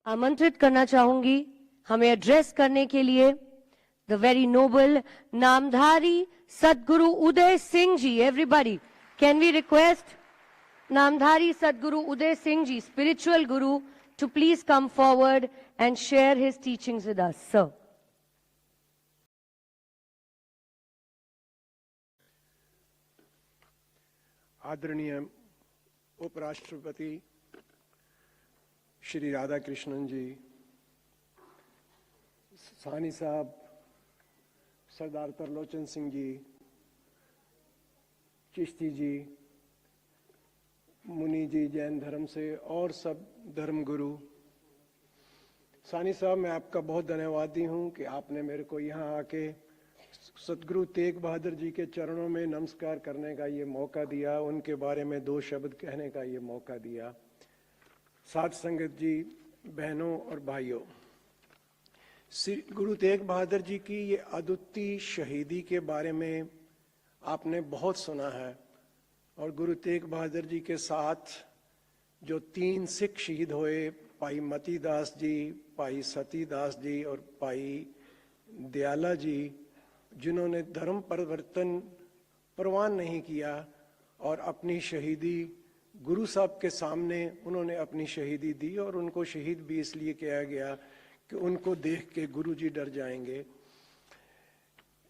आमंत्रित करना चाहूंगी हमें एड्रेस करने के लिए द वेरी नोबल नामधारी सदगुरु Uday Singh ji. Everybody, can we request नामधारी सदगुरु Uday Singh ji, spiritual Guru, to please come forward and share his teachings with us, sir. आदरणीय उपराष्ट्रपति श्री राधा कृष्णन जी, सानी साहब, सरदार तरलोचन सिंह जी, चिश्ती जी, मुनि जी जैन धर्म से और सब धर्म गुरु। सानी साहब, मैं आपका बहुत धन्यवादी हूं कि आपने मेरे को यहाँ आके सतगुरु तेग बहादुर जी के चरणों में नमस्कार करने का ये मौका दिया, उनके बारे में 2 शब्द कहने का ये मौका दिया। साथ संगत जी, बहनों और भाइयों, श्री गुरु तेग बहादुर जी की ये अद्वितीय शहीदी के बारे में आपने बहुत सुना है, और गुरु तेग बहादुर जी के साथ जो 3 सिख शहीद हुए, भाई मती दास जी, भाई सती दास जी और भाई दयाला जी, जिन्होंने धर्म परिवर्तन परवाह नहीं किया और अपनी शहीदी गुरु साहब के सामने उन्होंने अपनी शहीदी दी, और उनको शहीद भी इसलिए किया गया कि उनको देख के गुरु जी डर जाएंगे।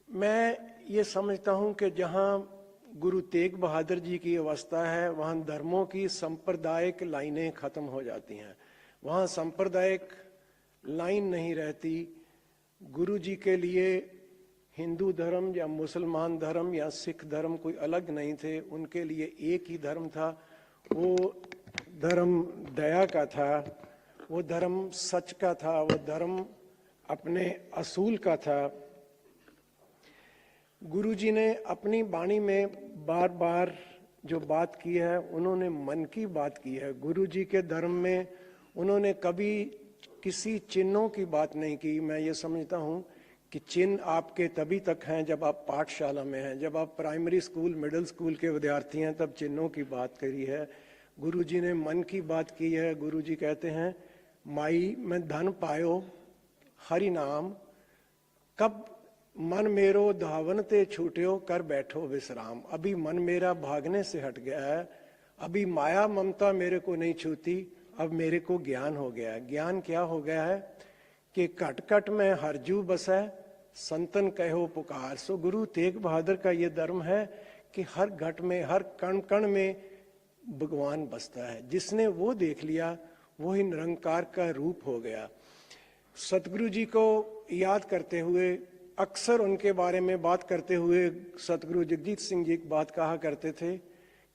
मैं ये समझता हूँ कि जहाँ गुरु तेग बहादुर जी की अवस्था है, वहाँ धर्मों की सांप्रदायिक लाइनें खत्म हो जाती हैं, वहाँ सांप्रदायिक लाइन नहीं रहती। गुरु जी के लिए हिंदू धर्म या मुसलमान धर्म या सिख धर्म कोई अलग नहीं थे, उनके लिए एक ही धर्म था। वो धर्म दया का था, वो धर्म सच का था, वो धर्म अपने असूल का था। गुरु जी ने अपनी वाणी में बार बार जो बात की है, उन्होंने मन की बात की है। गुरु जी के धर्म में उन्होंने कभी किसी चिन्हों की बात नहीं की। मैं ये समझता हूँ कि चिन्ह आपके तभी तक हैं जब आप पाठशाला में हैं, जब आप प्राइमरी स्कूल, मिडिल स्कूल के विद्यार्थी हैं, तब चिन्हों की बात करी है। गुरु जी ने मन की बात की है। गुरु जी कहते हैं, माई मैं धन पायो हरि नाम, कब मन मेरो धावन ते छूट्यो कर बैठो विश्राम। अभी मन मेरा भागने से हट गया है, अभी माया ममता मेरे को नहीं छूती, अब मेरे को ज्ञान हो गया है। ज्ञान क्या हो गया है कि कट कट में हरजू बसै, संतन कहो पुकार। सो गुरु तेग बहादुर का ये धर्म है कि हर घट में, हर कण कण में भगवान बसता है। जिसने वो देख लिया, वो ही निरंकार का रूप हो गया। सतगुरु जी को याद करते हुए, अक्सर उनके बारे में बात करते हुए, सतगुरु जगजीत सिंह जी एक बात कहा करते थे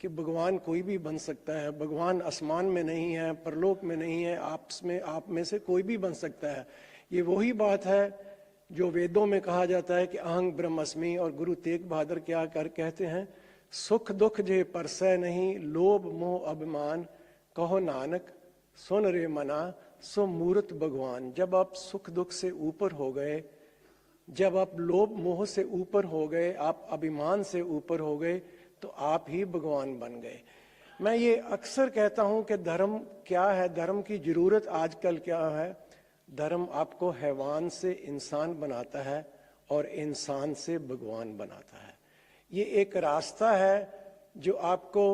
कि भगवान कोई भी बन सकता है, भगवान आसमान में नहीं है, परलोक में नहीं है, आप में से कोई भी बन सकता है। ये वही बात है जो वेदों में कहा जाता है कि अहं ब्रह्मस्मि। और गुरु तेग बहादुर क्या कर कहते हैं, सुख दुख जे परसै नहीं, लोभ मोह अभिमान, कहो नानक सुन रे मना, सो मूर्त भगवान। जब आप सुख दुख से ऊपर हो गए, जब आप लोभ मोह से ऊपर हो गए, आप अभिमान से ऊपर हो गए, तो आप ही भगवान बन गए। मैं ये अक्सर कहता हूं कि धर्म क्या है, धर्म की जरूरत आजकल क्या है। धर्म आपको हैवान से इंसान बनाता है और इंसान से भगवान बनाता है। ये एक रास्ता है जो आपको,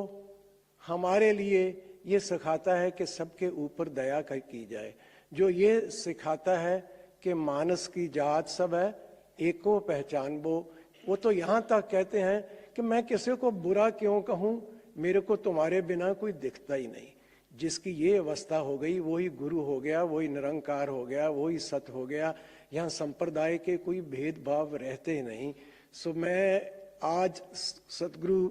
हमारे लिए ये सिखाता है कि सबके ऊपर दया की जाए, जो ये सिखाता है कि मानस की जात सब है, एको पहचान वो तो यहाँ तक कहते हैं कि मैं किसी को बुरा क्यों कहूँ, मेरे को तुम्हारे बिना कोई दिखता ही नहीं। जिसकी ये अवस्था हो गई, वही गुरु हो गया, वही निरंकार हो गया, वही सत्य हो गया। यहाँ संप्रदाय के कोई भेदभाव रहते ही नहीं। सो मैं आज सतगुरु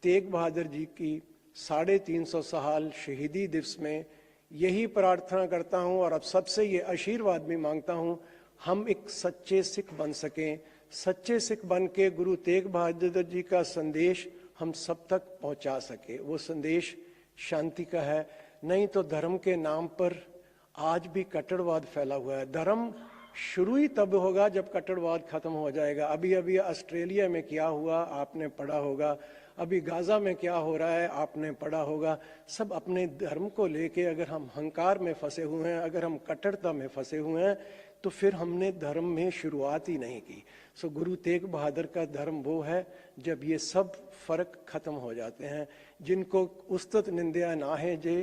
तेग बहादुर जी की 350 साल शहीदी दिवस में यही प्रार्थना करता हूँ, और अब सबसे ये आशीर्वाद भी मांगता हूँ, हम एक सच्चे सिख बन सकें। सच्चे सिख बन के गुरु तेग बहादुर जी का संदेश हम सब तक पहुँचा सके। वो संदेश शांति का है। नहीं तो धर्म के नाम पर आज भी कट्टरवाद फैला हुआ है। धर्म शुरू ही तब होगा जब कट्टरवाद खत्म हो जाएगा। अभी अभी ऑस्ट्रेलिया में क्या हुआ आपने पढ़ा होगा। अभी गाजा में क्या हो रहा है आपने पढ़ा होगा। सब अपने धर्म को लेके अगर हम अहंकार में फंसे हुए हैं, अगर हम कट्टरता में फंसे हुए हैं, तो फिर हमने धर्म में शुरुआत ही नहीं की। सो गुरु तेग बहादुर का धर्म वो है जब ये सब फर्क खत्म हो जाते हैं। जिनको उस्तुत निंदा ना है जे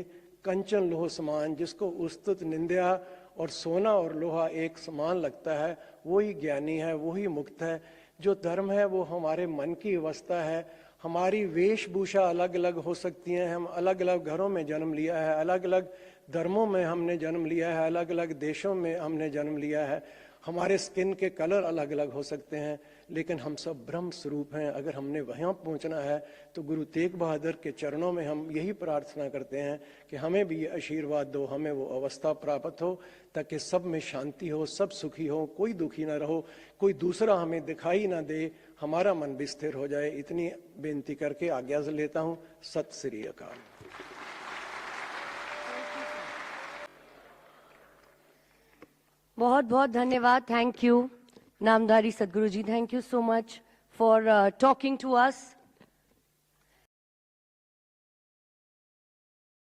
कंचन लोह समान, जिसको उस्तुत निंदा और सोना और लोहा एक समान लगता है, वही ज्ञानी है, वही मुक्त है। जो धर्म है वो हमारे मन की अवस्था है। हमारी वेशभूषा अलग अलग हो सकती हैं, हम अलग अलग घरों में जन्म लिया है, अलग अलग धर्मों में हमने जन्म लिया है, अलग अलग देशों में हमने जन्म लिया है, हमारे स्किन के कलर अलग अलग हो सकते हैं, लेकिन हम सब ब्रह्म स्वरूप हैं। अगर हमने वहाँ पहुँचना है तो गुरु तेग बहादुर के चरणों में हम यही प्रार्थना करते हैं कि हमें भी ये आशीर्वाद दो, हमें वो अवस्था प्राप्त हो ताकि सब में शांति हो, सब सुखी हो, कोई दुखी ना रहो, कोई दूसरा हमें दिखाई ना दे, हमारा मन भी स्थिर हो जाए। इतनी बेनती करके आज्ञा से लेता हूँ। सत श्री अकाल। बहुत बहुत धन्यवाद. Thank you Namdhari Sadguru ji. Thank you so much for talking to us.